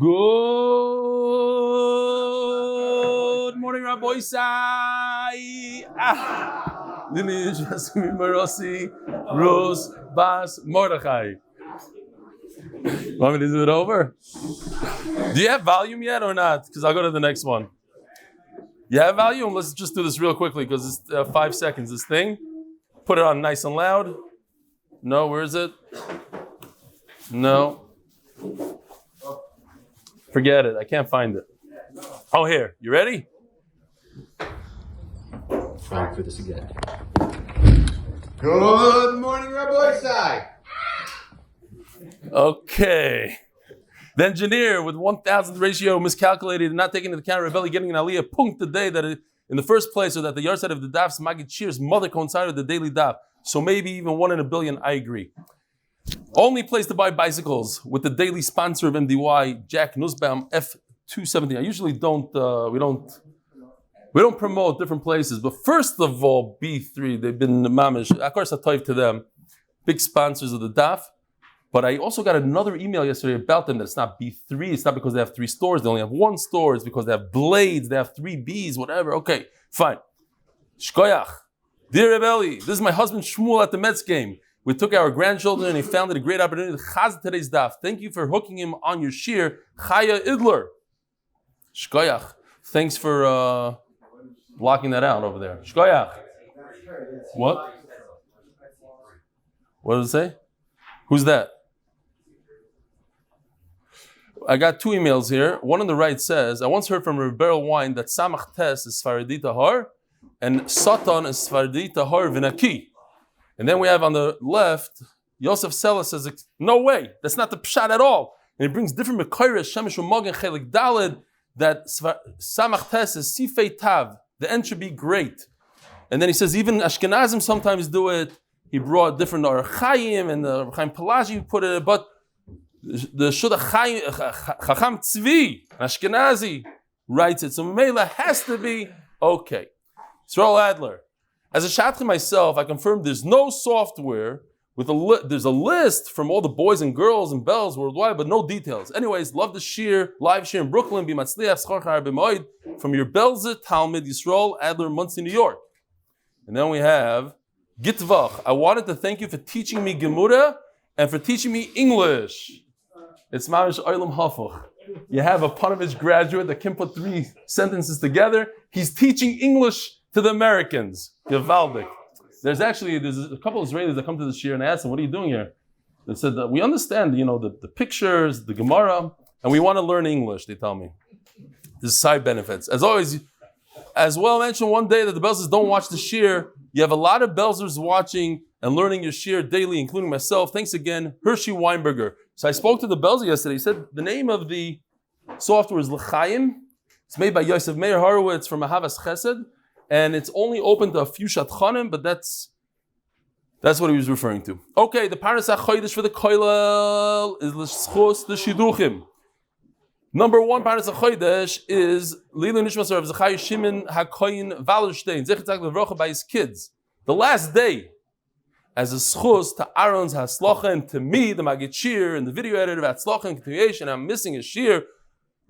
Good morning, Rabbi Sai. Lineage, Hasimi Marosi, Rose, Bas, Mordechai. Want me to do it over? Do you have volume yet or not? Because I'll go to the next one. You have volume? Let's just do this real quickly because it's 5 seconds. This thing. Put it on nice and loud. No, where is it? No. Forget it. I can't find it. Oh, here. You ready? Trying for this again. Good morning, Rabbi Sai. Okay. The engineer with 1,000th ratio miscalculated and not taking into account Rebelli getting an aliyah punct the day that it, in the first place, or that the yard side of the daf's magid shiur's mother coincided with the daily daf. So maybe even 1 in a billion. I agree. Only place to buy bicycles with the daily sponsor of MDY, Jack Nussbaum F217. I usually don't. We don't promote different places, but first of all, B3. They've been mamish. HaKaras HaTov to them, big sponsors of the daf. But I also got another email yesterday about them that it's not B3. It's not because they have 3 stores. They only have 1 store. It's because they have blades. They have 3 Bs, whatever. Okay, fine. Shkoyach. Dear Rebelli, this is my husband Shmuel at the Mets game. We took our grandchildren and he found it a great opportunity to chaz today's daf. Thank you for hooking him on your shiur. Chaya Idler. Shkoyach. Thanks for blocking that out over there. Shkoyach. What? What does it say? Who's that? I got 2 emails here. One on the right says, I once heard from Rebel Wine that Samach Tes is Sfaradi Tahar and Satan is Sfaradi Tahar Vinaki. And then we have on the left, Yosef Sela says, no way, that's not the pshat at all. And he brings different Mekayres, Shemesh U'Mogen Chelik Daled, that Samach Tes is Sifei Tav. The end should be great. And then he says, even Ashkenazim sometimes do it. He brought different Or Chaim and the Chaim Pelagi put it, but the Shudah Chacham Tzvi, Ashkenazi, writes it. So Mela has to be okay. Yisrael Adler. As a shatchi myself, I confirm there's no software with there's a list from all the boys and girls and bells worldwide, but no details. Anyways, love the shiur, live shiur in Brooklyn, Bimatzliach, Zechus, B'moed, from your Belze Talmud, Yisrael Adler, Monsey, New York. And then we have Gitvach. I wanted to thank you for teaching me Gemura and for teaching me English. It's mamish oilam hafuch. You have a Panovich graduate that can put 3 sentences together. He's teaching English to the Americans. Gevaldik. There's a couple of Israelis that come to the shiur and I asked them, what are you doing here? They said, we understand, the pictures, the Gemara, and we want to learn English, they tell me. There's side benefits. As always, as well mentioned one day that the Belzers don't watch the shiur. You have a lot of Belzers watching and learning your shiur daily, including myself. Thanks again, Eli Weinberg. So I spoke to the Belzer yesterday. He said the name of the software is L'chaim. It's made by Yosef Meir Horowitz from Ahavas Chesed, and it's only open to a few shatchanim, but that's what he was referring to. Okay, the parnasah chodesh for the koilel is Lzchus the shiduchim. Number 1 parnasah chodesh is Lili Nishmas of Zechrya Shimon HaKohen Wowlerstein Zechus Levrocha by his kids. The last day, as a Zchus to Aaron's Hatzlacha and to me, the magid shiur and the video editor of Hatzlacha and continuation. I'm missing a shiur.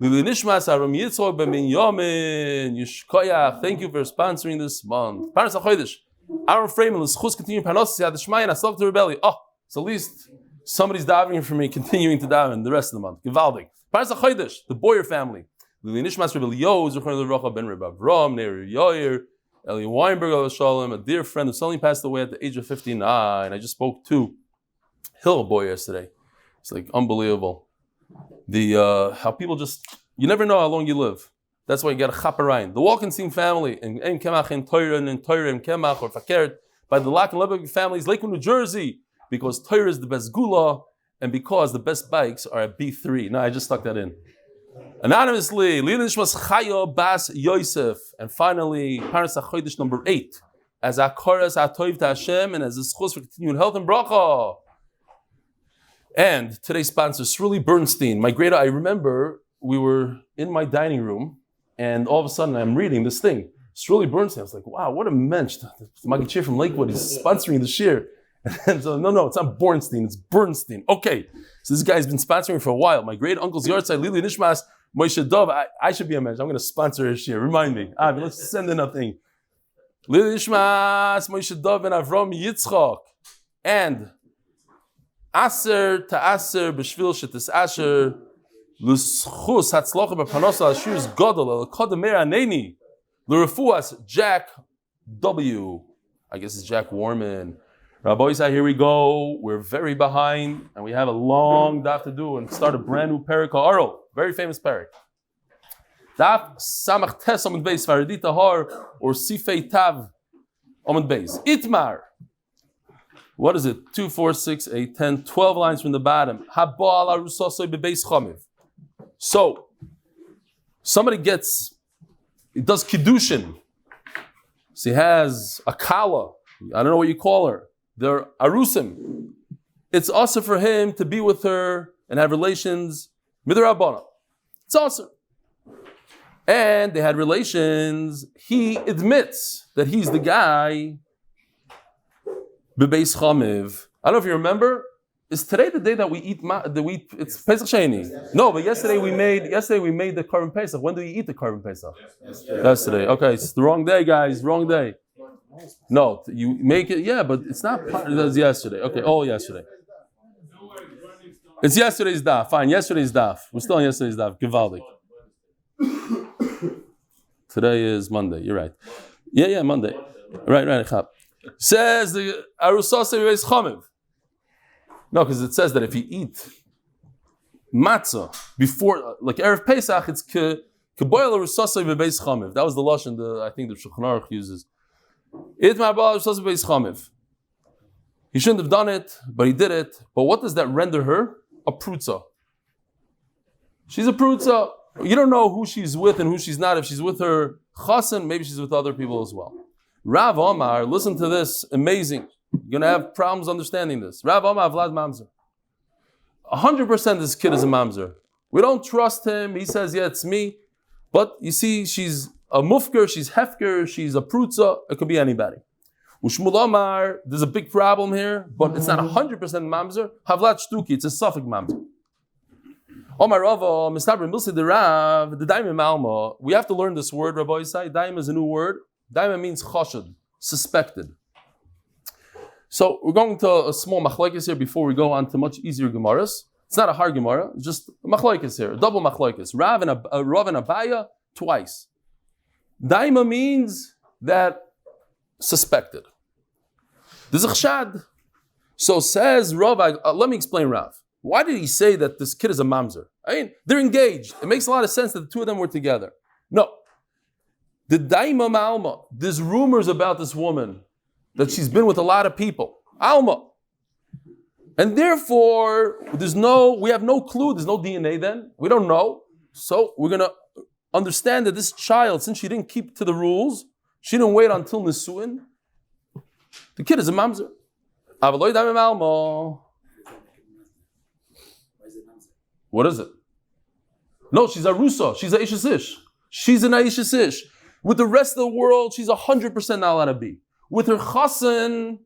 Lili Nishmas Aram Yitzchak B'Minyamin Yishkoyach. Thank you for sponsoring this month. Parnasah chodesh. Ahron Fraiman Lzchus continue parnasah dishmaya and Hatzlacha to rebellion. Oh, so at least somebody's davening for me, continuing to daven the rest of the month. Givaldik. Parnasah chodesh, the Boyer family. Lili Nishmas Rebel Yo Zechus Levrocha Ben Reb Avraham Ner Yoyer Eli Weinberg A, a dear friend who suddenly passed away at the age of 59. I just spoke to Hill Boy yesterday. It's like unbelievable. How people you never know how long you live. That's why you got a chaperein. The Wolkenstein family, and Kemach and Torah and Torah and Kemach or Fakert, by the Lock and Lebovic families, Lakewood, New Jersey, because Torah is the best gula, and because the best bikes are at B3. No, I just stuck that in. Anonymously, Lilishmas Chayo Bas Yosef, and finally, parnasah chodesh number 8, as HaKaras HaTov to Hashem, and as a Zechus for continued health and bracha. And today's sponsor, Shirley Bernstein. I remember we were in my dining room, and all of a sudden I'm reading this thing. Shirley Bernstein. I was like, wow, what a mensch. The magid from Lakewood is sponsoring the shiur. And so, no, it's not Bornstein, it's Bernstein. Okay, so this guy's been sponsoring for a while. My great uncle's yahrzeit, Lili Nishmas, Moshe Dov. I should be a mensch. I'm going to sponsor his shiur. Remind me. But let's send in a thing. Lili Nishmas, Moshe Dov and Avraham Yitzchak. And Aser to Aser, B'shvil shetis Asher, Lzchus, Hatzlacha, parnasah, shiur gadol, L'kodem Meir Aneni, L'refuas, Jack W. I guess it's Jack Warman. Rabbi Isai, here we go. We're very behind, and we have a long daf to do and start a brand new parak Aro, very famous parak. Daf Samach Tes Amud Beis Faradit Har or Sifei Tav Amud Beis. Itmar. What is it? 2, 4, 6, 8, 10, 12 lines from the bottom. Habal Arusosoi Bebeis Chamiv. So somebody does kiddushin. So he has a kala. I don't know what you call her. They're arusim. It's also for him to be with her and have relations midrabana. It's also. And they had relations. He admits that he's the guy. Bebeis chamiv. I don't know if you remember. Is today the day that we eat? It's Pesach Sheni. No, but yesterday we made the Korban Pesach. When do we eat the Korban Pesach? Yesterday. Okay, it's the wrong day, guys. Wrong day. No, you make it. Yeah, but it's not. It was yesterday. Okay, yesterday. It's yesterday's daf. Fine, yesterday's daf. We're still on yesterday's daf. Givaldik. Today is Monday. You're right. Yeah, Monday. Right. Says the Arusasa is chamiv. No, because it says that if you eat matzah before, like Erev Pesach, it's keboil Arusasa bebeis chamiv. That was the lashon I think the Shulchan Aruch uses. He shouldn't have done it, but he did it. But what does that render her? A prutza. She's a prutza. You don't know who she's with and who she's not. If she's with her chassan, maybe she's with other people as well. Rav Omar, listen to this, amazing. You're going to have problems understanding this. Rav Omar Vlad Mamzer. 100% this kid is a mamzer. We don't trust him. He says, yeah, it's me. But you see, she's a mufker, she's hefker, she's a prutza. It could be anybody. Ushmul Omar, there's a big problem here, but it's not 100% mamzer. Havlat shtuki, it's a suffix mamzer. Omar Rava, Mistabri Milsi the Rav, the daimim alma. We have to learn this word, Rabbi Isai. Daim is a new word. Daim means chashad, suspected. So we're going to a small machlokes here before we go on to much easier gemaras. It's not a hard gemara, it's just a machlokes here, a double machlokes. Rav and Abaya twice. Daima means that suspected. There's a chshad. So says Rav, let me explain Rav. Why did he say that this kid is a mamzer? I mean, they're engaged. It makes a lot of sense that the two of them were together. No. The daima ma'alma, there's rumors about this woman that she's been with a lot of people. Alma. And therefore, we have no clue, there's no DNA then. We don't know. So we're going to understand that this child, since she didn't keep to the rules, she didn't wait until Nisuin, the kid is a mamzer. What is it? No, she's a Rusa. She's a Ishasish. She's an Ishasish. With the rest of the world, she's 100% not allowed to be. With her chassan,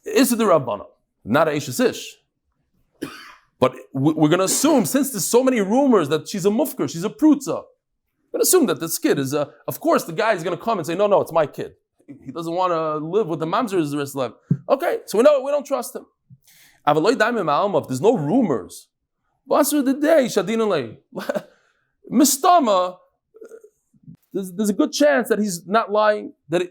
is the Rabbana, not a Ishasish. But we're going to assume, since there's so many rumors that she's a mufker, she's a prutza, we're going to assume that this kid is of course the guy is going to come and say, no, it's my kid. He doesn't want to live with the mamzers the rest of life. Okay, so we don't trust him. If there's no rumors, Mistama, there's a good chance that he's not lying, that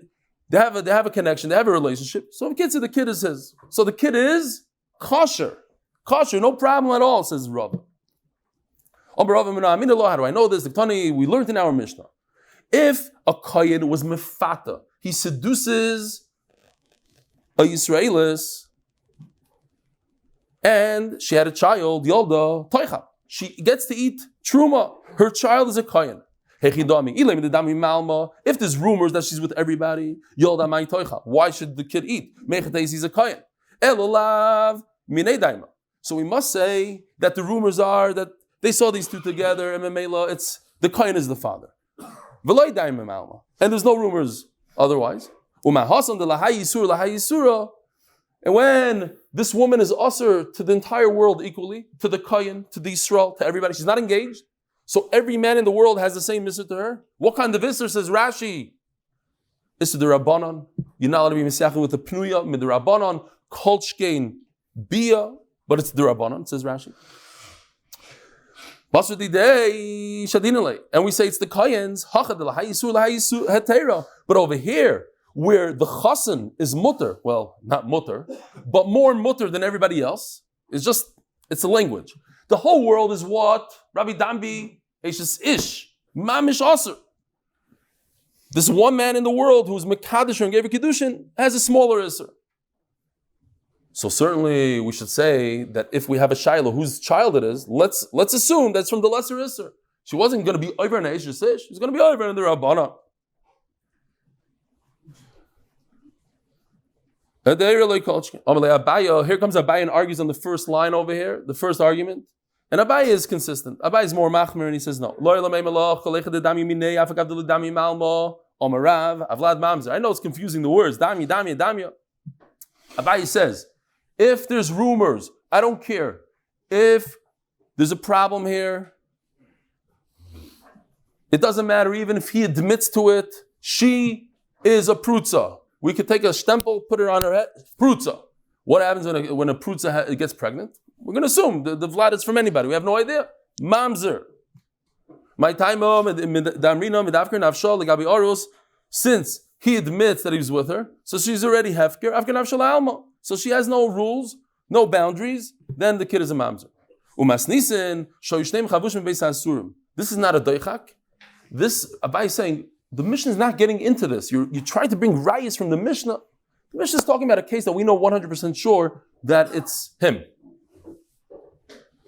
they have a connection, they have a relationship. So the kid is his. So the kid is kosher. Kosher, no problem at all, says Rav. How do I know this? We learned in our Mishnah. If a kahyen was mefata, he seduces a Yisraelis, and she had a child, Yolda, Toicha. She gets to eat truma. Her child is a kahyen. If there's rumors that she's with everybody, Yolda mai Toicha. Why should the kid eat? He's a kahyen. Elolav minei daima. So we must say that the rumors are that they saw these two together, and Memela, it's the kahyen is the father. And there's no rumors otherwise. And when this woman is usher to the entire world equally, to the Kohen, to the Yisrael, to everybody, she's not engaged. So every man in the world has the same Isser to her. What kind of Isser, says Rashi? Isser the Rabbanon. You're not allowed to be Mesiachim with the Pnuya, mid the Rabbanon, Kolchkein, Bia, but it's the Rabbanon, says Rashi. And we say it's the Kohen's, but over here, where the Chassan is mutter, well, not mutter, but more mutter than everybody else, it's a language. The whole world is what? Rabbi Dambi, Ish, Mamish Aser. This one man in the world who's Mekadosh and gave a Kiddushin has a smaller Isser. So certainly we should say that if we have a Shiloh whose child it is, let's assume that's from the lesser Isser. She wasn't going to be over in the Ish, she was going to be over in the Rabbana. Here comes Abaye and argues on the first line over here, the first argument. And Abaye is consistent. Abaye is more machmir and he says no. I know it's confusing the words. Abaye says, if there's rumors, I don't care. If there's a problem here, it doesn't matter even if he admits to it. She is a prutza. We could take a stempel, put it on her head. Prutza. What happens when a prutza gets pregnant? We're going to assume the vlad is from anybody. We have no idea. Mamzer. My time, since he admits that he was with her, so she's already hefker. Alma. So she has no rules, no boundaries. Then the kid is a mamzer. This is not a doichak. This Abai is saying the Mishnah is not getting into this. You're trying to bring rayas from the Mishnah. The Mishnah is talking about a case that we know 100% sure that it's him.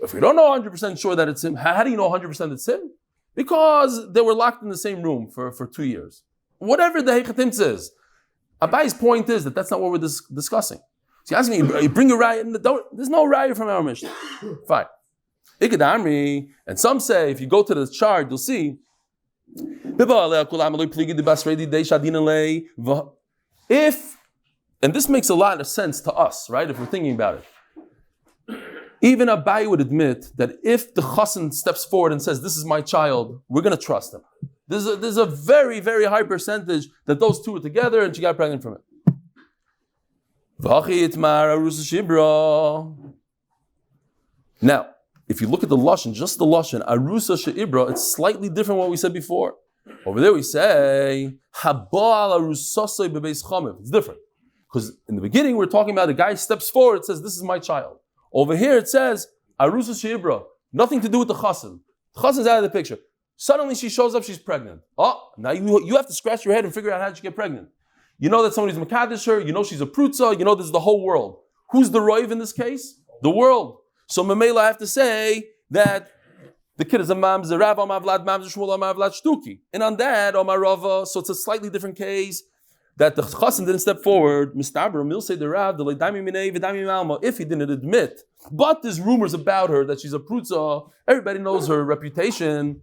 If we don't know 100% sure that it's him, how do you know 100% it's him? Because they were locked in the same room for 2 years. Whatever the Hechatim says. Abai's point is that that's not what we're discussing. So you ask me, you bring a raya, there's no raya from our Mishnah. Fine. And some say, if you go to the chart, you'll see, if, and this makes a lot of sense to us, right, if we're thinking about it. Even Abai would admit that if the chassan steps forward and says, this is my child, we're going to trust him. There's a very, very high percentage that those two are together and she got pregnant from it. Now, if you look at the Lashon, just the Lashon, Arusa She'ibra, it's slightly different from what we said before. Over there we say, Haba'al Arusasai Bebeis Chamev. It's different. Because in the beginning we're talking about the guy steps forward, it says, this is my child. Over here it says, Arusa She'ibra, nothing to do with the Chassan. The Chassan's out of the picture. Suddenly she shows up, she's pregnant. Oh, now you have to scratch your head and figure out how she get pregnant. You know that somebody's Makadish her, you know she's a Prutza, you know this is the whole world. Who's the Roiv in this case? The world. So Mamela, I have to say that the kid is a Mamzer, Rav Amavlad Mamzer, Shmuel Amavlad Shtuki. And on that, Omarava, so it's a slightly different case that the Chassan didn't step forward. Mistabra, Mil say the Rav, the Leidami Minei, Vidami Malma, if he didn't admit. But there's rumors about her that she's a Prutza, everybody knows her reputation.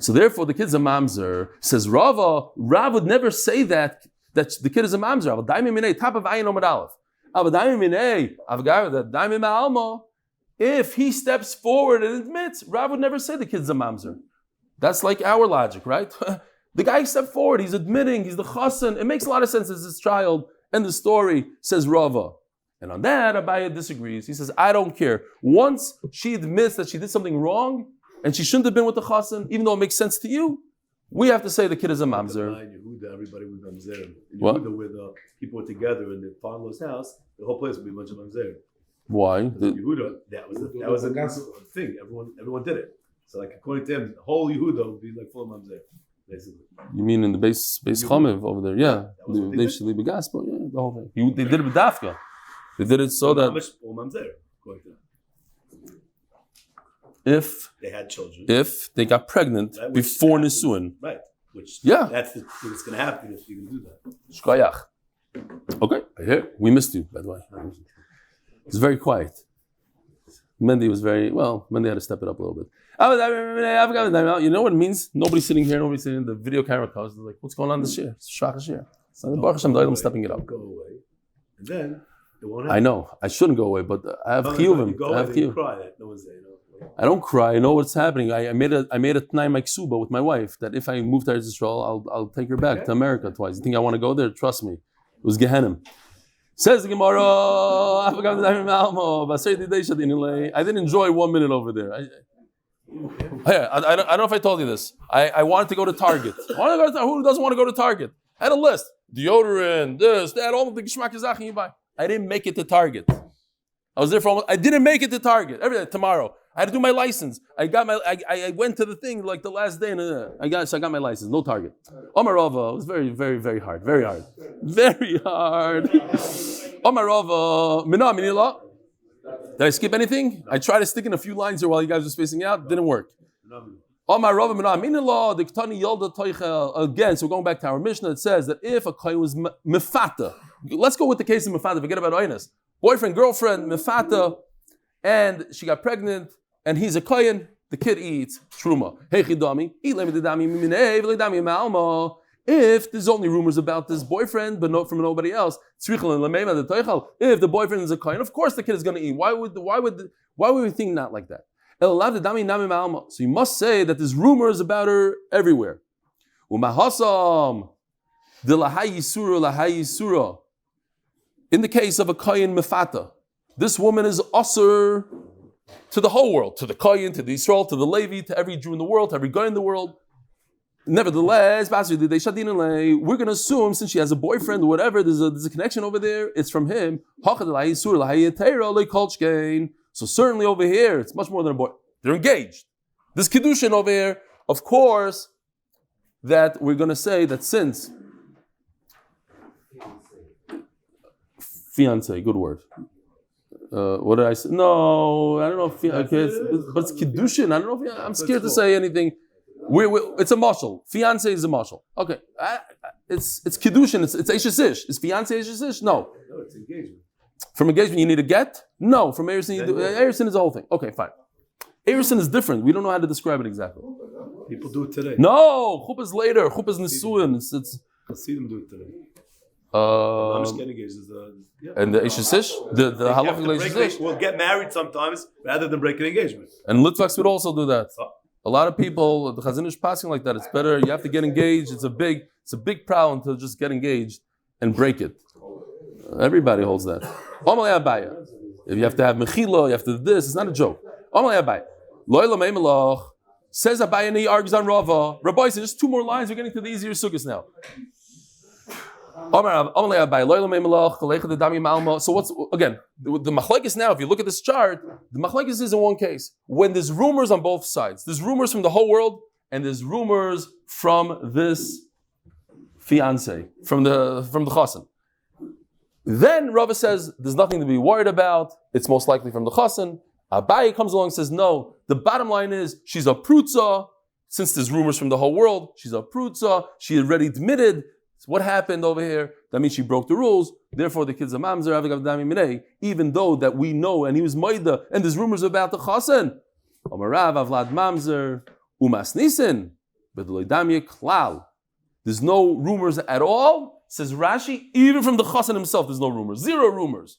So therefore, the kid's a mamzer. Says Rava, Rav would never say that the kid is a mamzer. Top of Ayin Amud Aleph. If he steps forward and admits, Rav would never say the kid's a mamzer. That's like our logic, right? The guy stepped forward, he's admitting, he's the chassan. It makes a lot of sense as his child. And the story says Rava. And on that, Abaye disagrees. He says, I don't care. Once she admits that she did something wrong, and she shouldn't have been with the chassan, even though it makes sense to you, we have to say the kid is a mamzer. Everybody was mamzer. In What? where the people were together in the father-in-law's house, the whole place would be a bunch of mamzer. Why? Yehuda, that was a thing. Everyone did it. So like according to him, the whole Yehuda would be like full of mamzer, basically. You mean in the base chamev over there? Yeah, they should leave the gospel. Yeah, the whole thing. They did it with dafka. They did it so that all mamzer, according to him. If they had children, if they got pregnant before Nisuin. Right. Which that's what's going to happen if you can do that. Shkoyach. Okay, we missed you, by the way. It's very quiet. Mendy had to step it up a little bit. You know what it means? Nobody's sitting here, nobody's sitting. The video camera comes. They're like, what's going on this year? It's Shach year. So the Baruch Hashem, I'm stepping it up. Go away. And then It won't happen. I know. I shouldn't go away, but I have chiyuvim. You go I have and you chiyuv. cry. No one's there. I don't cry. I know what's happening. I made a t'nai maksuba with my wife that if I move to Eretz Yisrael, I'll take her back to America twice. You think I want to go there? Trust me. It was Gehenim. Says the Gemara, I didn't enjoy 1 minute over there. I don't know if I told you this. I wanted to go to Target. Who doesn't want to go to Target? I had a list. Deodorant, this, that, all of the geschmack Sachen you buy. I didn't make it to Target. I was there for I didn't make it to Target. Every day, tomorrow. I had to do my license. I went to the thing like the last day and I got my license. No Target. Omarova was very, very, very hard. Very hard. Very hard. Omarova, Mina Minila. Did I skip anything? I tried to stick in a few lines here while you guys were spacing out. Didn't work. Again, so going back to our Mishnah, it says that if a kohen was mefata, let's go with the case of mefata, forget about oinus. Boyfriend, girlfriend, mefata, and she got pregnant, and he's a kohen, the kid eats truma. If there's only rumors about this boyfriend, but not from nobody else, if the boyfriend is a kohen, of course the kid is going to eat. Why would we think not like that? So you must say that there's rumors about her everywhere. In the case of a kohen mefata, this woman is usher to the whole world, to the kohen, to the Israel, to the Levi, to every Jew in the world, to every guy in the world. Nevertheless, we're going to assume since she has a boyfriend or whatever, there's a connection over there, it's from him. So certainly over here, it's much more than a boy. They're engaged. This kiddushin over here, of course, that we're going to say that since fiance, good word. What did I say? No, I don't know. But it's kiddushin. I don't know. I'm scared to say anything. It's a mashal. Fiance is a mashal. Okay, it's kiddushin. It's eishes. Is fiance eishes? No, it's engagement. From engagement, you need a get? No. From Eirsin, Eirsin is the whole thing. Okay, fine. Eirsin is different. We don't know how to describe it exactly. People do it today. No, chuppah is later. Chuppah is nisuin. I see them do it today. I'm just getting engaged. And the Eishesish? The halachic Eishesish? We'll get married sometimes rather than break an engagement. And Litvaks would also do that. A lot of people, the Chazon Ish passing like that. It's better. You have to get engaged. It's a big problem to just get engaged and break it. Everybody holds that. If you have to have mechila, you have to do this. It's not a joke. Says Abaye and he argues on Rava. Rabbi says just 2 more lines. We're getting to the easier sukkahs now. So what's again the machlekes now? If you look at this chart, the machlekes is in one case when there's rumors on both sides. There's rumors from the whole world, and there's rumors from this fiance, from the chassan. Then Rava says there's nothing to be worried about. It's most likely from the chassan. Abaye comes along and says no. The bottom line is she's a prutza. Since there's rumors from the whole world, she's a prutza. She already admitted. So what happened over here? That means she broke the rules. Therefore, the kid's a mamzer, even though that we know, and he was maida, and there's rumors about the chassan. Omarav avlad mamzer umasnisin bedloidamye klal. There's no rumors at all. Says Rashi, even from the chassan himself, there's no rumors. 0 rumors.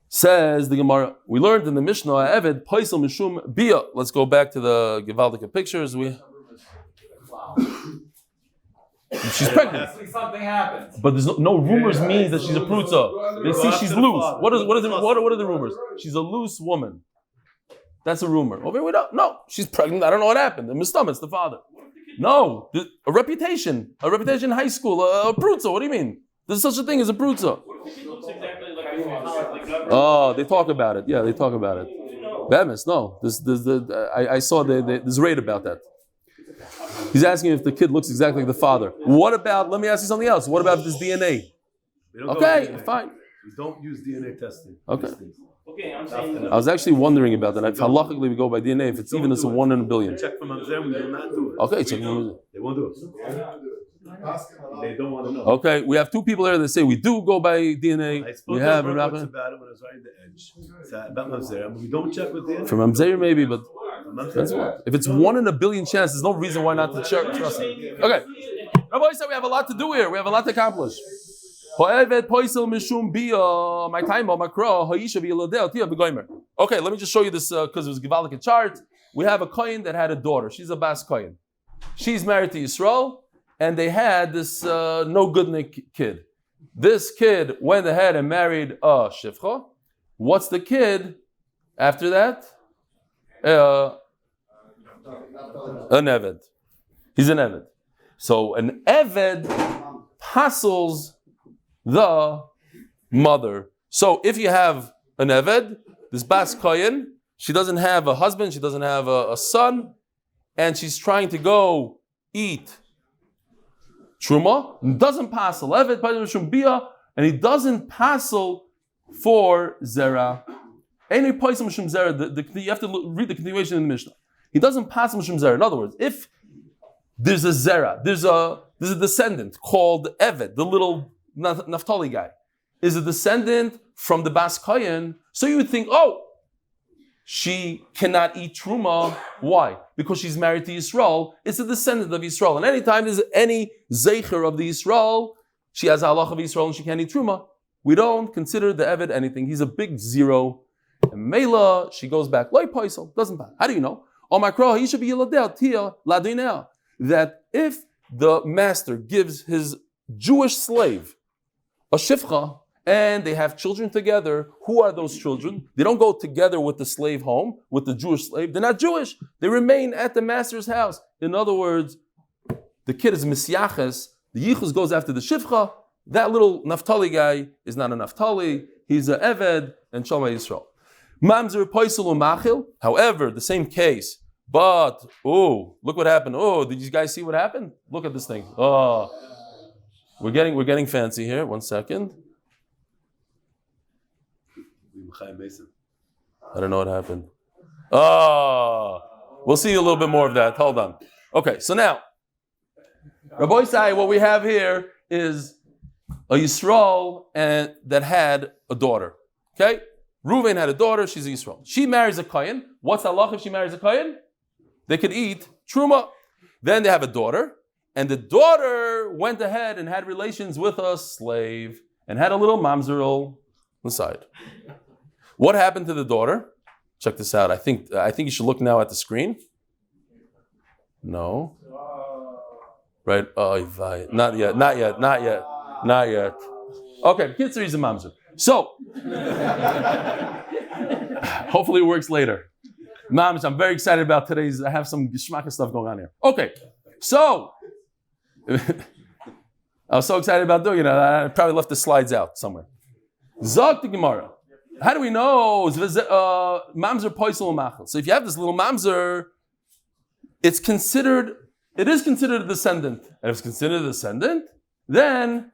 Says the Gemara, we learned in the Mishnah, Eved Paisel Mishum Bia. Let's go back to the Gevaldika pictures. She's pregnant. Something happened. But there's no rumors means that she's a prutza. They see she's loose. What are the rumors? She's a loose woman. That's a rumor. Over here we don't. No, she's pregnant. I don't know what happened. The mistam, it's the father. No, a reputation in high school, a prutza. What do you mean? There's such a thing as a prutza. Oh, they talk about it. Yeah, they talk about it. Bemis, no. I saw there's raid about that. He's asking if the kid looks exactly like the father. What about, let me ask you something else. What about this DNA? Okay, DNA. Fine. We don't use DNA testing. Okay. I was actually wondering about that. If halachically we go by DNA, if it's even as a 1 in a billion. Check from Amzer, we do not do it. Okay, check from Amzer. They won't do it. They don't want to know. Okay, we have 2 people there that say we do go by DNA. I spoke we have to about it when I was writing the edge. About Amzer, we don't check with DNA. From Amzer maybe, but that's what. If it's 1 in a billion chance, there's no reason why not to trust it. Okay. Rabbi said we have a lot to do here. We have a lot to accomplish. Okay, let me just show you this because it was Givaldic chart. We have a Kohen that had a daughter. She's a Bas Kohen. She's married to Yisrael, and they had this no goodnik kid. This kid went ahead and married a Shifcha. What's the kid after that? An Eved. He's an Eved. So an Eved hassles the mother. So if you have an Eved, this Bas Kohen, she doesn't have a husband, she doesn't have a son, and she's trying to go eat Truma, doesn't passel Eved, and he doesn't passel for Zera. Any Paisam Shum Zera, you have to read the continuation in the Mishnah. He doesn't passel Shum Zera. In other words, if there's a Zera, there's a descendant called Eved, the little Naphtali guy, is a descendant from the Bas Kohen, so you would think, oh, she cannot eat Truma. Why? Because she's married to Yisrael. It's a descendant of Yisrael. And anytime there's any Zecher of the Yisrael, she has a halach of Yisrael and she can't eat Truma. We don't consider the Eved anything. He's a big zero. And Mela, she goes back. Loi Poisel, doesn't matter. How do you know? He should be that if the master gives his Jewish slave a shifcha, and they have children together. Who are those children? They don't go together with the slave home, with the Jewish slave. They're not Jewish. They remain at the master's house. In other words, the kid is misyaches. The Zechus goes after the shifcha. That little Naphtali guy is not a Naphtali. He's a Eved and Shomai Yisrael. Mamzer poisel umachil. However, the same case. But, look what happened. Did you guys see what happened? Look at this thing. We're getting fancy here. 1 second. I don't know what happened. We'll see a little bit more of that. Hold on. Okay, so now, Rabbi Isai, what we have here is a Yisrael that had a daughter. Okay? Reuven had a daughter, she's a Yisrael. She marries a Kohen. What's halach if she marries a Kohen? They could eat Truma. Then they have a daughter, and the daughter went ahead and had relations with a slave and had a little mamzeril on the side. What happened to the daughter? Check this out. I think you should look now at the screen. No. Right? Not yet. Okay, Kitzur is a mamzer. So, hopefully it works later. Mams, I'm very excited about today's. I have some gishmaka stuff going on here. Okay, so I was so excited about doing it. I probably left the slides out somewhere. Zog the Gemara. How do we know? Mamzer poisel machel. So if you have this little mamzer, it is considered a descendant. And if it's considered a descendant, then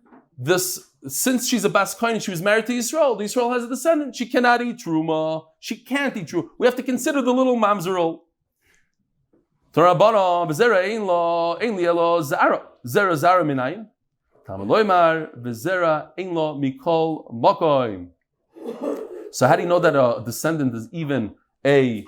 since she's a Bas Kohen, she was married to Yisrael. Yisrael has a descendant. She cannot eat Truma. She can't eat Truma. We have to consider the little mamzerol. Torah v'zera ein li elo zara. Zera minayin. Tamaloymar v'zera ein lo mikol makoim. So how do you know that a descendant is even a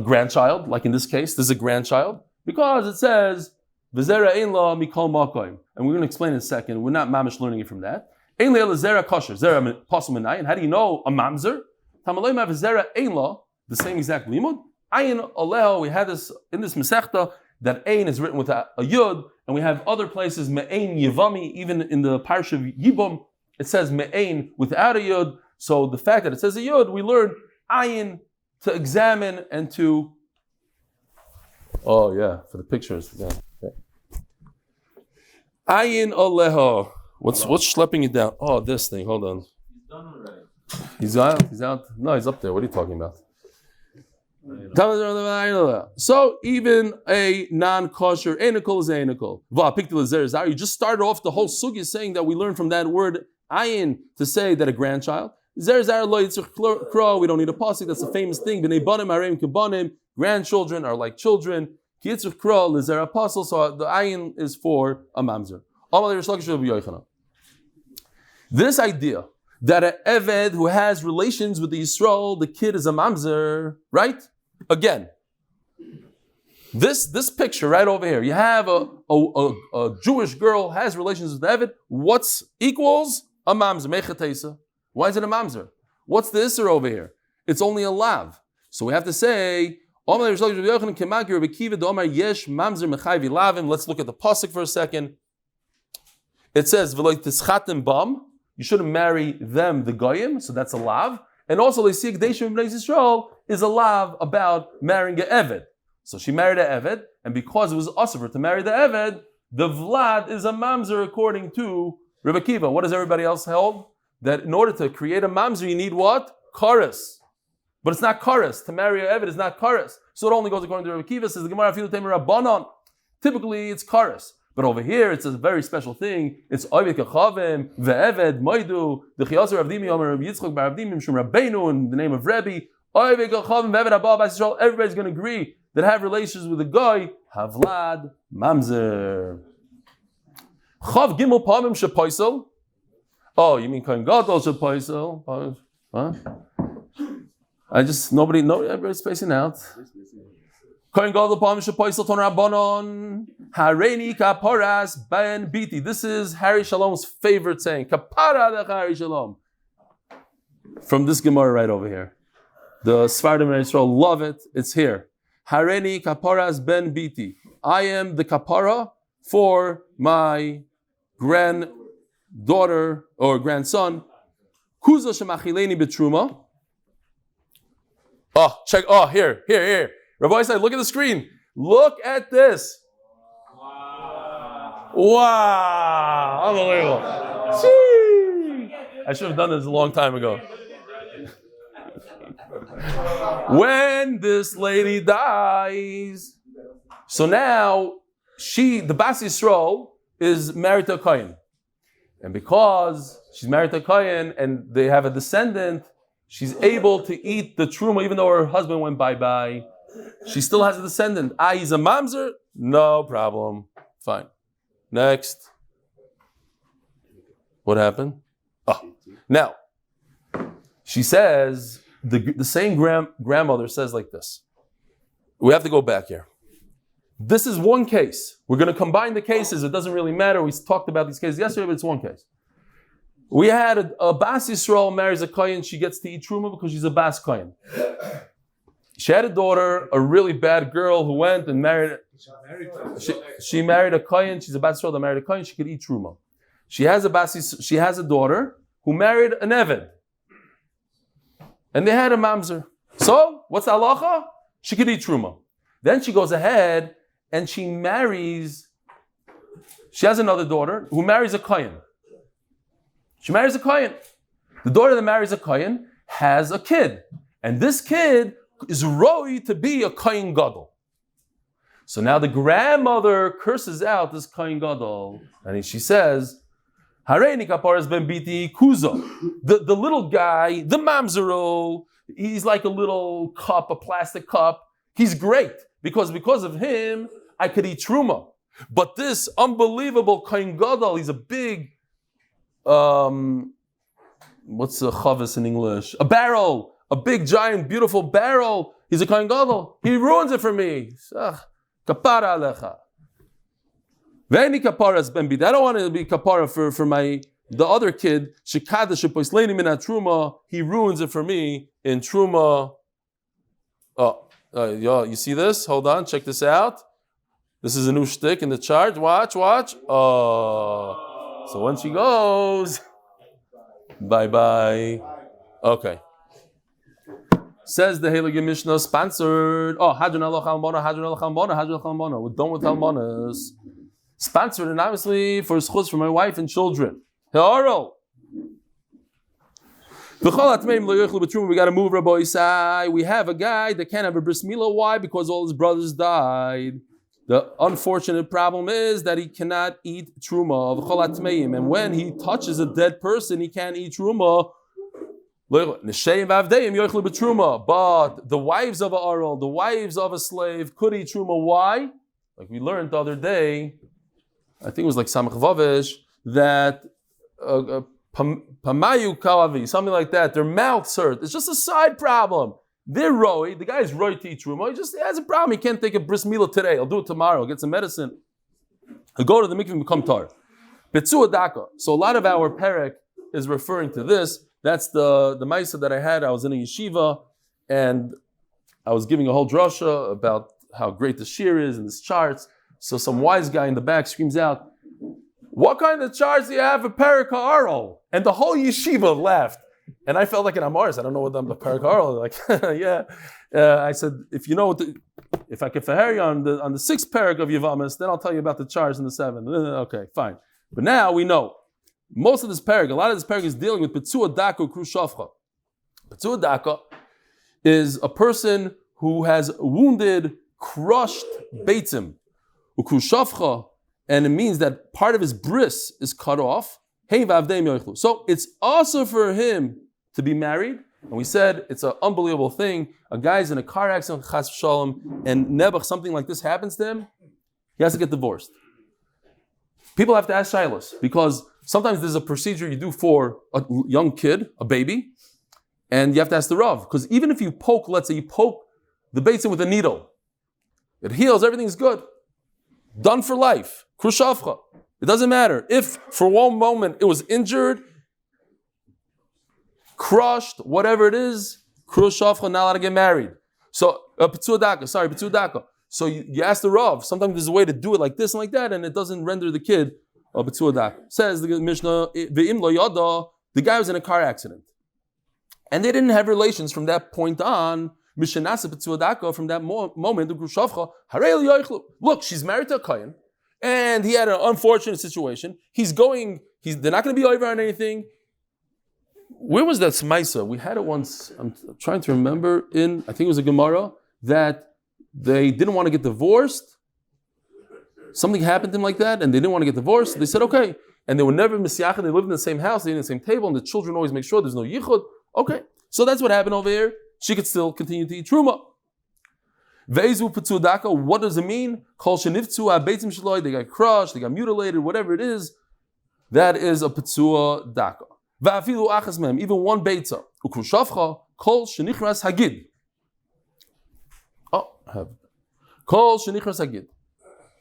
grandchild? Like in this case, this is a grandchild. Because it says, V'zera ein la mikol makoim. And we're going to explain in a second. We're not mamish learning it from that. Ein la zera kosher. Zera pasul minayin. How do you know a mamzer? Tamaloyma v'zera ein la, the same exact limud. Ayin aleho, we had this in this mesechta, that ein is written with a yud, and we have other places, me'ein yevami, even in the parsha of Yibum, it says me'ein without a yud. So the fact that it says a yud, we learn ayin to examine and to, for the pictures. Yeah. Okay. Ayin aleho. What's schlepping it down? This thing. Hold on. He's done already. He's out. No, he's up there. What are you talking about? So even a non-kosher enikol is enikol. You just started off the whole sugya saying that we learn from that word ayin to say that a grandchild. We don't need a pasuk. That's a famous thing. Grandchildren are like children. So the ayin is for a mamzer. This idea that an Eved who has relations with the Yisrael, the kid is a mamzer, right? Again, This picture right over here, you have a Jewish girl has relations with Eved. What's equals a mamzer? Mechatesa. Why is it a mamzer? What's the isser over here? It's only a lav. So we have to say, let's look at the pasuk for a second. It says, you shouldn't marry them, the goyim, so that's a lav. And also, is a lav about marrying an Eved. So she married an Eved, and because it was usher to marry the Eved, the Vlad is a mamzer according to Rebbe Kiva. What does everybody else hold? That in order to create a mamzer, you need what? Chorus. But it's not chorus. To marry an Eved is not chorus. So it only goes according to Rebbe Kiva. Says the Gemara, Rabbanon. Typically, it's chorus. But over here, it's a very special thing. It's Oivik Kachavim, Ve'eved, Moidu, the Chiyaser Avdimi, Omer Yitzchak, Baravdim, Mishum Rabbeinu, in the name of Rebbe. Oivik Kachavim, Ve'eved, Abba, Bas Yisrael. Everybody's going to agree that have relations with a guy, Havlad, Mamzer. Chav Gimel Pamim Shepoisel. Oh, you mean Kohen Gadol Shepoisel? Huh? Everybody's spacing out. Kohen Gadol Pamim Shepoisel Ton Rabbanon. Hareini Kaparas Ben Biti. This is Harry Shalom's favorite saying. Kapara de Harry Shalom. From this Gemara right over here. The Sfardim and Israel love it. It's here. Hareini Kaparas Ben Biti. I am the kapara for my granddaughter or grandson. Kuza shemachileni betruma. Oh, check. Oh, here. Rabbi said, look at the screen. Look at this. Wow. Unbelievable. I should have done this a long time ago. When this lady dies, so now the Bas Yisrael is married to a Kohen. And because she's married to a Kohen and they have a descendant, she's able to eat the truma even though her husband went bye-bye. She still has a descendant. He's a mamzer? No problem. Fine. Next. What happened? Now, she says, the same grandmother says like this. We have to go back here. This is one case. We're going to combine the cases. It doesn't really matter. We talked about these cases yesterday, but it's one case. We had a Bas Yisrael marries a Kohen. She gets to eat truma because she's a Bas Kohen. She had a daughter, a really bad girl who went and married. She married a Kohen. She's a Bas Yisrael that married a Kohen. She could eat truma. She has a daughter who married an Eved. And they had a mamzer. So, what's the halacha? She could eat truma. Then she goes ahead and she has another daughter who marries a Kohen. She marries a Kohen. The daughter that marries a Kohen has a kid. And this kid is roi to be a Kohen Gadol. So now the grandmother curses out this Kohen Gadol. And she says, Hareini kaparas ben biti kuzo. The little guy, the mamzero, he's like a little cup, a plastic cup. He's great because of him, I could eat truma. But this unbelievable Kohen Gadol, he's a big, what's a chavis in English? A barrel, a big, giant, beautiful barrel. He's a Kohen Gadol. He ruins it for me. Kapara alecha. I don't want to be kapara for the other kid. He ruins it for me in truma. You see this? Hold on, check this out. This is a new shtick in the chart. Watch. So when she goes, bye. Okay. Says the Heilige Mishnah, sponsored. Hadran Almona. We're done with Almonas. Sponsored and obviously for Zchus for my wife and children. Ha'aro. We got to move Rabbi Isai. We have a guy that can't have a bris milah. Why? Because all his brothers died. The unfortunate problem is that he cannot eat truma. And when he touches a dead person, he can't eat truma. But the wives of a Arel, the wives of a slave could eat truma. Why? Like we learned the other day, I think it was like Samach Vavish, that Pamayu Kawavi, something like that, their mouths hurt. It's just a side problem. They're roi. The guy is roi to eat truma. He just has a problem. He can't take a bris milah today. I'll do it tomorrow. I'll get some medicine. He'll go to the mikveh and become tar. Betzua daka. So a lot of our perek is referring to this. That's the ma'isa that I had. I was in a yeshiva and I was giving a whole drasha about how great the shiur is and this charts. So some wise guy in the back screams out, "What kind of charts do you have for perek ha'aral?" And the whole yeshiva laughed. And I felt like an Amaris. I don't know what the perek ha'aral. Like, yeah. I said, if you know if I could faher you on the sixth perek of Yevamos, then I'll tell you about the charts in the seventh. Okay, fine. But now we know. Most of this perek, a lot of this perek is dealing with Betzua Daka Krushavcha. Betzua Daka is a person who has wounded, crushed beitzim. Ukrushavcha, and it means that part of his bris is cut off. So it's also for him to be married. And we said it's an unbelievable thing. A guy's in a car accident, chas v'shalom, and nebuch, something like this happens to him, he has to get divorced. People have to ask shilos, because sometimes there's a procedure you do for a young kid, a baby, and you have to ask the Rav. Because even if you poke, let's say you poke the beitzim with a needle, it heals, everything's good. Done for life. Krushavcha. It doesn't matter. If for one moment it was injured, crushed, whatever it is, krushavcha, not allowed to get married. So, Betzua Daka. So you ask the Rav, sometimes there's a way to do it like this and like that, and it doesn't render the kid a Betzua Daka. Says the Mishnah, Ve'im lo yada, the guy was in a car accident. And they didn't have relations from that point on. Mishanasa Betzua Daka, from that moment, the krushavcha, harei li yoichlu. Look, she's married to a Kohen, and he had an unfortunate situation. They're not going to be over on anything. Where was that smaisa? We had it once, I'm trying to remember, I think it was a Gemara, that they didn't want to get divorced. Something happened to them like that, and they didn't want to get divorced. They said, okay. And they were never misyachad. They lived in the same house, they ate in the same table, and the children always make sure there's no yichud. Okay. So that's what happened over here. She could still continue to eat truma. Ve'ezu Betzua Daka, what does it mean? Kol sheniftu ha'beitzim shloi, they got crushed, they got mutilated, whatever it is, that is a Betzua Daka. Va'afilu achas mehem, even one beitza. Ukrushavcha, kol shenichras hagid. Kol shenichras hagid.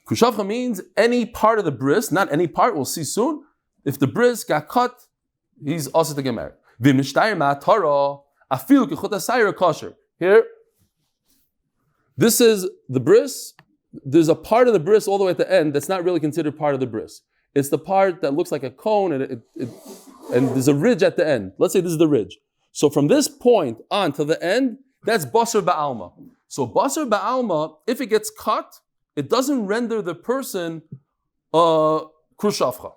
Krushavcha means any part of the bris, not any part, we'll see soon. If the bris got cut, he's also to get married. V'mishtayir ma'atara, afilu kechut ha'sayir kosher. Here, this is the bris. There's a part of the bris all the way at the end that's not really considered part of the bris. It's the part that looks like a cone and there's a ridge at the end. Let's say this is the ridge. So from this point on to the end, that's basar ba'alma. So basar ba'alma, if it gets cut, it doesn't render the person krushavcha.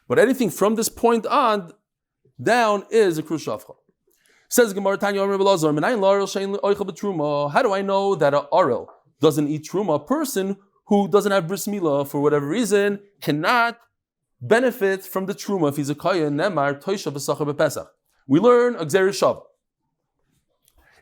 But anything from this point on down is a krushavcha. Says Gemara Tanya Amr Belazar, how do I know that an arel doesn't eat truma? A person who doesn't have bris milah for whatever reason cannot benefit from the truma if he's a kohen. Nemar toisha v'sachar b'pesach. We learn a gzeri shav.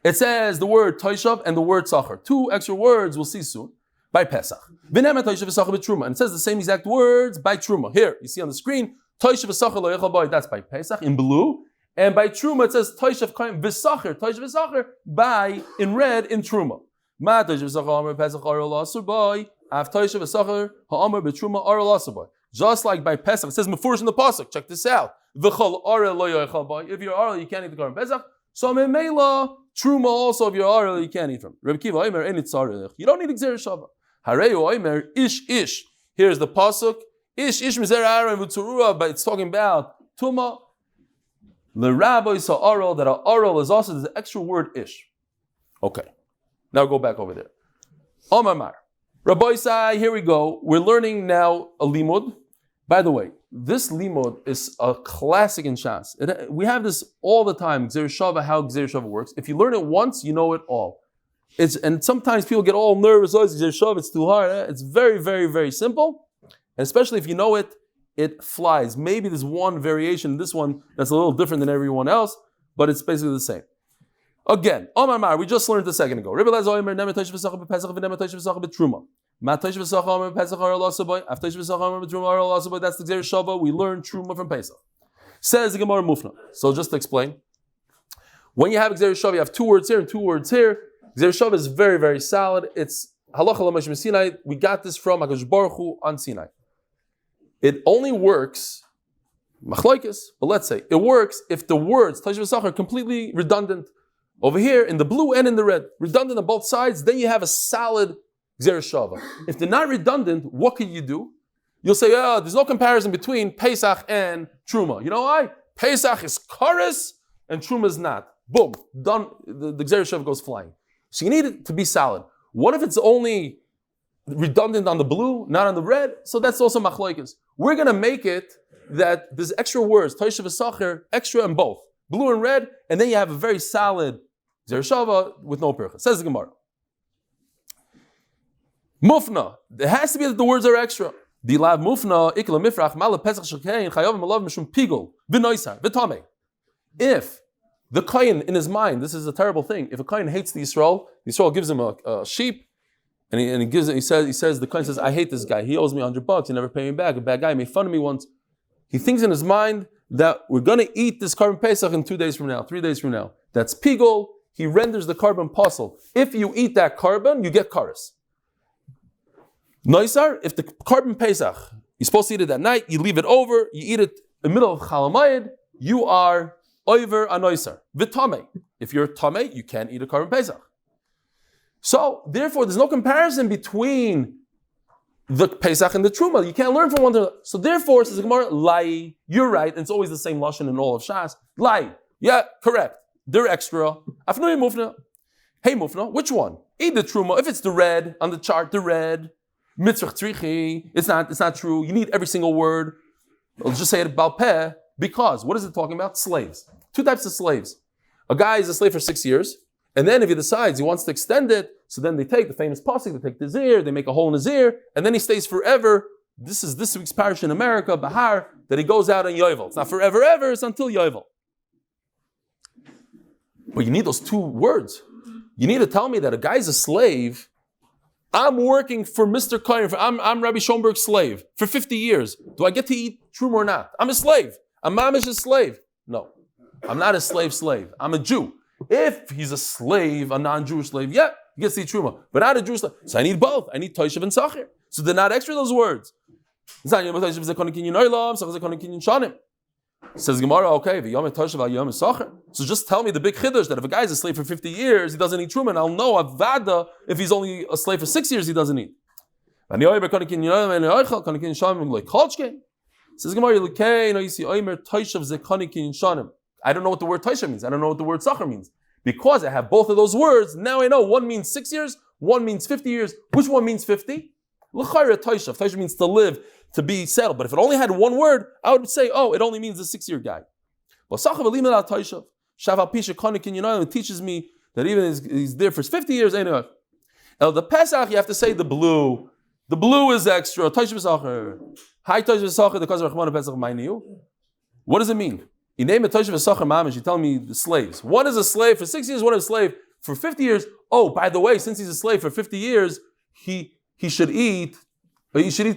It says the word toishav and the word sachar. Two extra words we'll see soon by Pesach. V'nemar toisha v'sachar b'truma, and it says the same exact words by truma. Here you see on the screen toisha v'sachar lo yechal boy. That's by Pesach in blue. And by Truma it says Toishav Kaim V'Sacher by in red in Truma. Ma Toishav V'Sacher Amar Pesach Arol Asur Boy Av Toishav V'Sacher Ha'Amar B'Truma Arol Asur Boy. Just like by Pesach, it says Mefurish in the pasuk. Check this out. V'Chol Arel Lo Yochal Boy. If you're Arel, you can't eat the Korban Pesach. So Memela Truma also if you're Arel, you can't eat from. Reb Kiva Omer Enit Tzarech. You don't need Gzer Shava. Hareu Omer Ish. Here's the pasuk. Ish Mizer Aaron V'Tzurua. But it's talking about Tuma. The rabbi saw oral, that oral is also the extra word ish. Okay. Now go back over there. Omar. Rabbi Sai, here we go. We're learning now a limud. By the way, this limud is a classic in Shas. We have this all the time, Gzer Shava, how Gzer Shava works. If you learn it once, you know it all. And sometimes people get all nervous, oh, it's Gzer Shava, it's too hard. It's very, very, very simple. And especially if you know it, it flies. Maybe there's one variation in this one that's a little different than everyone else, but it's basically the same. Again, Omar Mar, we just learned a second ago. That's the Gzer Shava. We learned Truma from Pesach. Says the Gemara Mufna. So just to explain, When you have Gzeir Shav, you have 2 words here and 2 words here. Gzeir Shav is very, very solid. It's Halacha L'Moshe Sinai. We got this from HaKadosh Baruch Hu on Sinai. It only works, machlokes, but let's say, it works if the words, Toshav V'Sachar, are completely redundant. Over here, in the blue and in the red. Redundant on both sides, then you have a solid Gzeir Shav. If they're not redundant, what can you do? You'll say, oh, there's no comparison between Pesach and Truma. You know why? Pesach is Karas and Truma is not. Boom, done. The Gzeir Shav goes flying. So you need it to be solid. What if it's only redundant on the blue, not on the red? So that's also machlokes. We're going to make it that there's extra words, Toshav V'Sachar, extra in both, blue and red, and then you have a very solid Gzeir Shav with no percha. Says the Gemara. Mufna. It has to be that the words are extra. Dilav mufna ikla mifrach mala pesach shekayin chayavim alav mishum pigul v'noisar v'tamei. If the Kohen in his mind, this is a terrible thing. If a Kohen hates the Yisrael gives him a sheep, and he says the Kohen says, I hate this guy. He owes me $100. He never paid me back. A bad guy made fun of me once. He thinks in his mind that we're going to eat this carbon pesach in 2 days from now, 3 days from now. That's pigul. He renders the carbon pasul. If you eat that carbon, you get karas. Noisar, if the carbon pesach, you're supposed to eat it that night, you leave it over, you eat it in the middle of Chalamayid, you are over a noisar. V'tamei. If you're tamei, you can't eat a carbon pesach. So, therefore, there's no comparison between the pesach and the truma. You can't learn from one to another. So, therefore, says the Gemara, lai, you're right, and it's always the same lashon in all of Shas. Lai, yeah, correct. They're extra. Afnui mufna. Hey mufna, which one? Eat the truma. If it's the red on the chart, the red. Mitzvah tzrichi. It's not true. You need every single word. I'll just say it about peh, because what is it talking about? Slaves. 2 types of slaves. A guy is a slave for 6 years, and then if he decides he wants to extend it, so then they take the famous pasuk, they take the zir, they make a hole in his ear, and then he stays forever. This is this week's parish in America, Bahar, that he goes out in Yovel. It's not forever, ever, it's until Yovel. But you need those 2 words. You need to tell me that a guy's a slave. I'm working for Mr. Kohen. I'm Rabbi Schoenberg's slave for 50 years. Do I get to eat truma or not? I'm a slave. I'm Mamish's slave. No, I'm not a slave. I'm a Jew. If he's a slave, a non-Jewish slave, yeah, he gets to eat truma. But not a Jewish slave. So I need both. I need Toshav and Sachar. So they're not extra, those words. Says Gemara, okay, so just tell me the big chiddush that if a guy is a slave for 50 years, he doesn't eat truma, and I'll know avada if he's only a slave for 6 years, he doesn't eat. Says Gemara, I don't know what the word Toshav means. I don't know what the word Sachar means. Because I have both of those words, now I know one means 6 years, one means 50 years. Which one means 50? Toshav means to live, to be settled. But if it only had one word, I would say, oh, it only means the 6-year guy. But it teaches me that even he's there for 50 years. Anyway, the Pesach, you have to say the blue. The blue is extra. Hi, what does it mean? You name it Toshav V'Sachar Mamish, you tell me the slaves. One is a slave for 6 years, one is a slave for 50 years. Oh, by the way, since he's a slave for 50 years, he should eat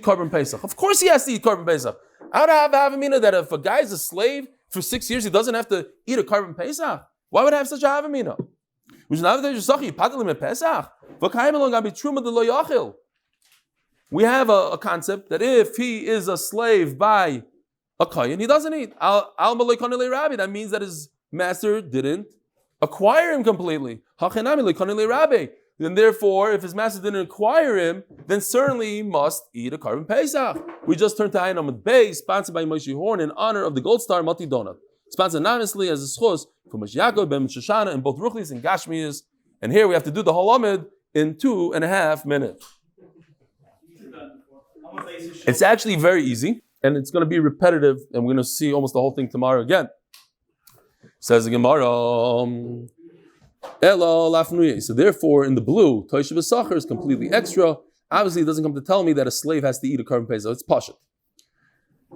carbon pesach. Of course he has to eat carbon pesach. I would have havamina that if a guy is a slave for 6 years, he doesn't have to eat a carbon pesach. Why would I have such a havamina? We have a concept that if he is a slave by a kahyan, he doesn't eat. That means that his master didn't acquire him completely. Then therefore, if his master didn't acquire him, then certainly he must eat a carbon pesach. We just turned to Amud Beis, sponsored by Moshe Horn in honor of the Gold Star Multi Donut. Sponsored anonymously as a Zechus for Moshe Yaakov ben Shoshana in both Ruchlis and Gashmias. And here we have to do the whole Amud in 2.5 minutes. It's actually very easy, and it's going to be repetitive, and we're going to see almost the whole thing tomorrow again. Says the Gemara, so therefore, in the blue, Toshav V'Sachar is completely extra. Obviously, it doesn't come to tell me that a slave has to eat a carbon pesach. It's pashut.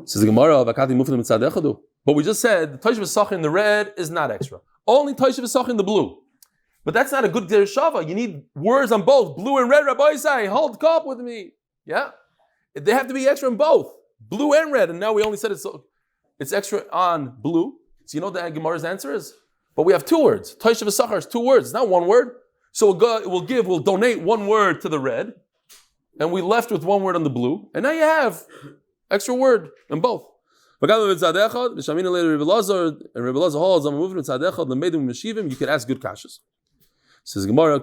Says the Gemara, but we just said the Toshav V'Sachar in the red is not extra. Only Toshav V'Sachar in the blue. But that's not a good dereshava. You need words on both, blue and red. Rabbi say, hold cup with me. Yeah, they have to be extra in both, blue and red. And now we only said it's extra on blue. So you know what the Gemara's answer is? But we have two words. Taishav Sachar is two words, not one word. So we'll donate one word to the red, and we left with one word on the blue, and now you have extra word in both. You could ask good kashas. Says Gemara,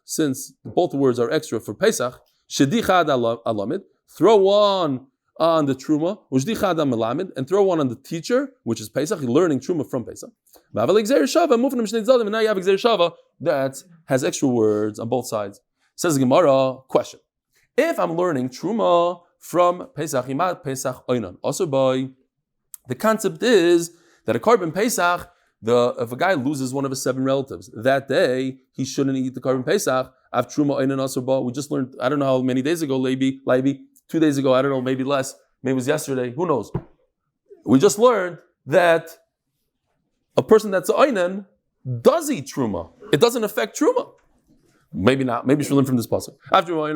since both words are extra for Pesach, throw one on the Truma, and throw one on the teacher, which is Pesach, learning Truma from Pesach. And now you have Gzeir Shava that has extra words on both sides. Says Gemara, question. If I'm learning Truma from Pesach, also by the concept is that a carbon Pesach, if a guy loses one of his 7 relatives, that day he shouldn't eat the carbon Pesach. We just learned, I don't know how many days ago, Leibi, 2 days ago, I don't know, maybe less, maybe it was yesterday, who knows. We just learned that a person that's Einan does eat Truma. It doesn't affect Truma. Maybe not. Maybe you should learn from this pasuk. After all, okay,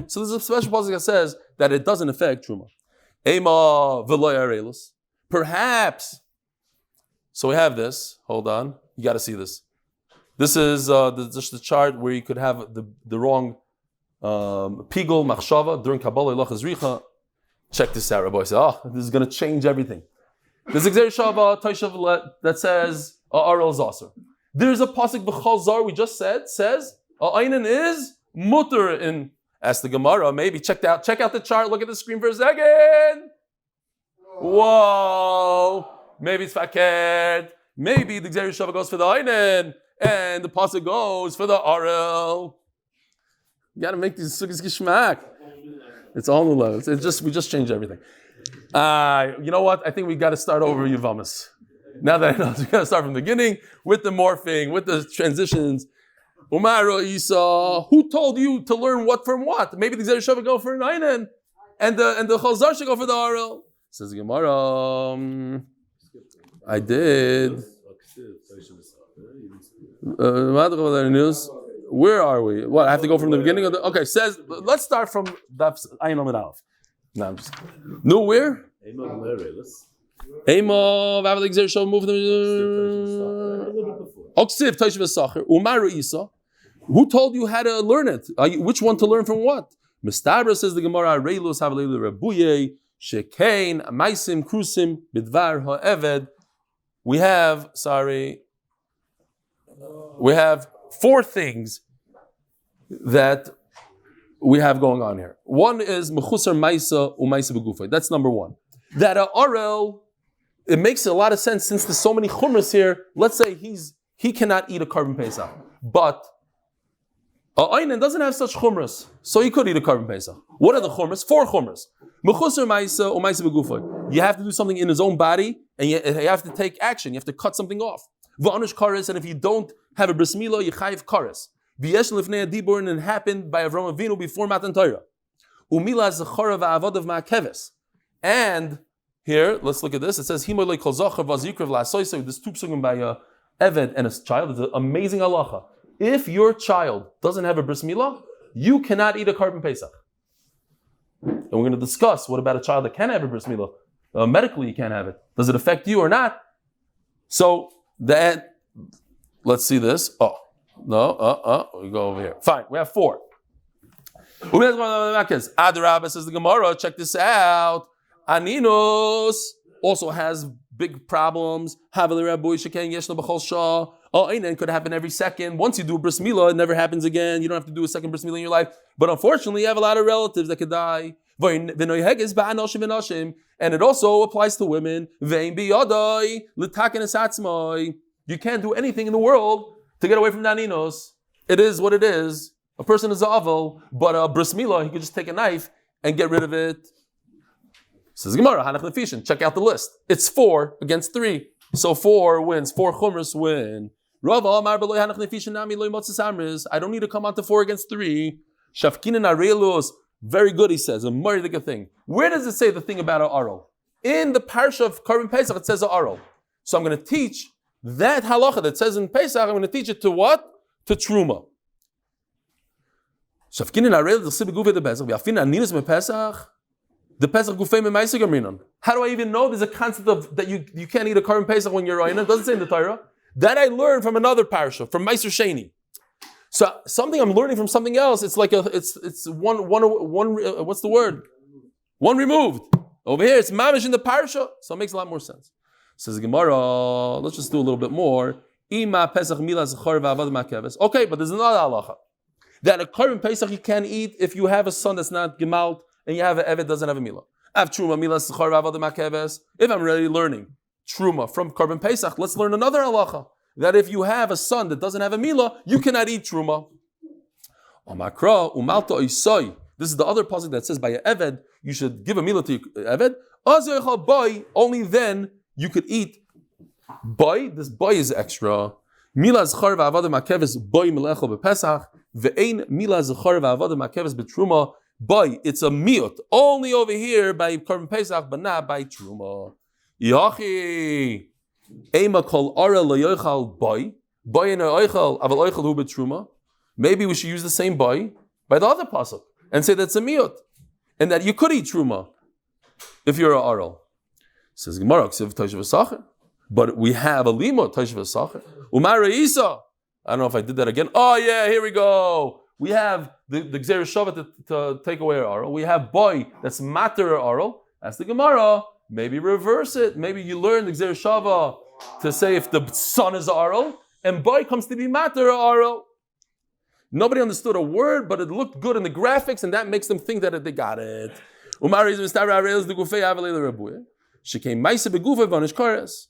so there's a special pasuk that says that it doesn't affect Truma. Perhaps. So we have this. Hold on. You got to see this. This is just the chart where you could have the wrong pigul machshava during Kabbalah Ilach Zricha. Check this out, Rabbi. This is going to change everything. There's a Gzeir Shava Taishav that says Arel Zaser. There's a pasuk b'chol zar we just said says Einan is mutter in. Ask the Gemara. Maybe check out the chart. Look at the screen for a second. Whoa. Maybe it's faked. Maybe the Gzeir Shava goes for the Einan and the pasuk goes for the Arel. You got to make these sukkahs gishmak. It's all new levels. We just changed everything. You know what? I think we got to start over Yevamos. Now that I know, we got to start from the beginning with the morphing, with the transitions. Umaro Isa, who told you to learn what from what? Maybe the Gzeir Shava go for an Einan, and the Chazar should go for the Arel. Says Gemara, I did. Where are we? What? I have to go from the beginning of the. Okay, says. Let's start from Daf Amud Aleph. No, I'm just. No, where? Emo, Vavalik Gzeir Shava move them. Oksiv Taishav Sacher Umaru Isa. Who told you how to learn it? Which one to learn from what? Mistabra says the Gemara. Reilus Havalilu Rabuye Shekain Maisim Krusim Bidvar Ha'eved. We have 4 things that we have going on here. One is mechusar maisa umaisa begufay. That's number 1. That Arel, it makes a lot of sense since there's so many chumras here. Let's say he cannot eat a carbon pesach, but Einan doesn't have such chumras, so he could eat a carbon pesach. What are the chumras? 4 chumras. Mechusar maisa umaisa begufay. You have to do something in his own body, and you have to take action. You have to cut something off. V'anish kares, and if you don't have a bris milah, you chayiv kares. V'yesh lifnei adibur, and it happened by Avraham Avinu before Matan Torah. Umila zechara v'avodav ma'keves. And here, let's look at this. It says himolei kol zachar v'azikrav la'asoyse. There's 2 psukim by Eved and a child. It's an amazing halacha. If your child doesn't have a bris milah, you cannot eat a carbon pesach. And we're going to discuss what about a child that can have a bris milah. Medically, you can't have it. Does it affect you or not? So that, let's see this. We go over here. Fine, we have 4. Adarabah says the Gemara, check this out. Aninos also has big problems. It could happen every second. Once you do a bris milah, it never happens again. You don't have to do a second bris milah in your life. But unfortunately, you have a lot of relatives that could die. And it also applies to women. You can't do anything in the world to get away from Naninos. It is what it is. A person is a aval, but a bris milah, he could just take a knife and get rid of it. Says Gemara, Hanach Nefishin, check out the list. It's 4 against 3. So 4 wins, 4 chumras win. I don't need to come on to 4 against 3. Shafkinin Arelus, very good, he says, a murdic thing. Where does it say the thing about an Arel? In the parsha of Karban Pesach, it says an Arel. So I'm going to teach that halacha that says in Pesach, I'm going to teach it to what? To Truma. Shafkinin Arel, the Sibiguve de Pesach, Yafin Aninis me Pesach. The Pesach Gufay Memaisa Gaminon. How do I even know there's a concept of that you can't eat a Korban Pesach when you're Rayna? It doesn't say in the Torah. That I learned from another parasha, from Meiser Sheni. So something I'm learning from something else, it's like it's one what's the word? One removed. Over here, it's mamish in the parasha, so it makes a lot more sense. Says the Gemara, let's just do a little bit more. Ima Pesach Mila Zechor V'Avad Makeves. Okay, but there's another halacha. That a Korban Pesach you can't eat if you have a son that's not gemalt and you have an Evet doesn't have a Mila. I have Truma Mila Zechor V'Avad Makeves. If I'm really learning Truma from Korban Pesach, let's learn another halacha. That if you have a son that doesn't have a Mila, you cannot eat Truma. Omakra Umalta Isai. This is the other pasuk that says by a Eved, you should give a Mila to your Eved. Only then you could eat boy. This boy is extra. Mila zechar v'avada makeves boy melechol bepesach ve'ein mila zechar v'avada makeves betruma boy. It's a miut only over here by Korban Pesach, but not by truma. Yachi ema kol ara loyochal boy in oichal aval oichal hu betruma. Maybe we should use the same boy by the other pasuk and say that's a miut and that you could eat truma if you're a aral. Says Gemara, but we have a limo Tashav Sacher. Umar Isa. I don't know if I did that again. Oh yeah, here we go. We have the Gzeir Shava to take away our aral. We have boy that's matter aral. That's the Gemara. Maybe reverse it. Maybe you learn the Gzeir Shava to say if the son is aral and boy comes to be matter aral. Nobody understood a word, but it looked good in the graphics, and that makes them think that they got it. Umar Isa the Gufei Avalei Rabuye. She came Maisa Begufei Vanish Kares.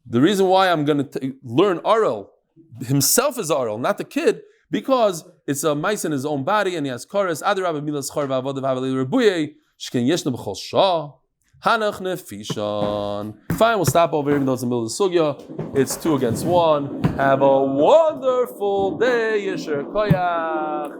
The reason why I'm going to learn Aral, himself is Aral, not the kid, because it's a mice in his own body and he has Kares. Adarab Milas Char Vavodav Havalei Rabuye. Shken Yeshna B'chol Shah. Hanach Nefishan. Fine, we'll stop over here even though it's in the middle of the sugya. It's 2 against 1. Have a wonderful day, Yesher Koyach.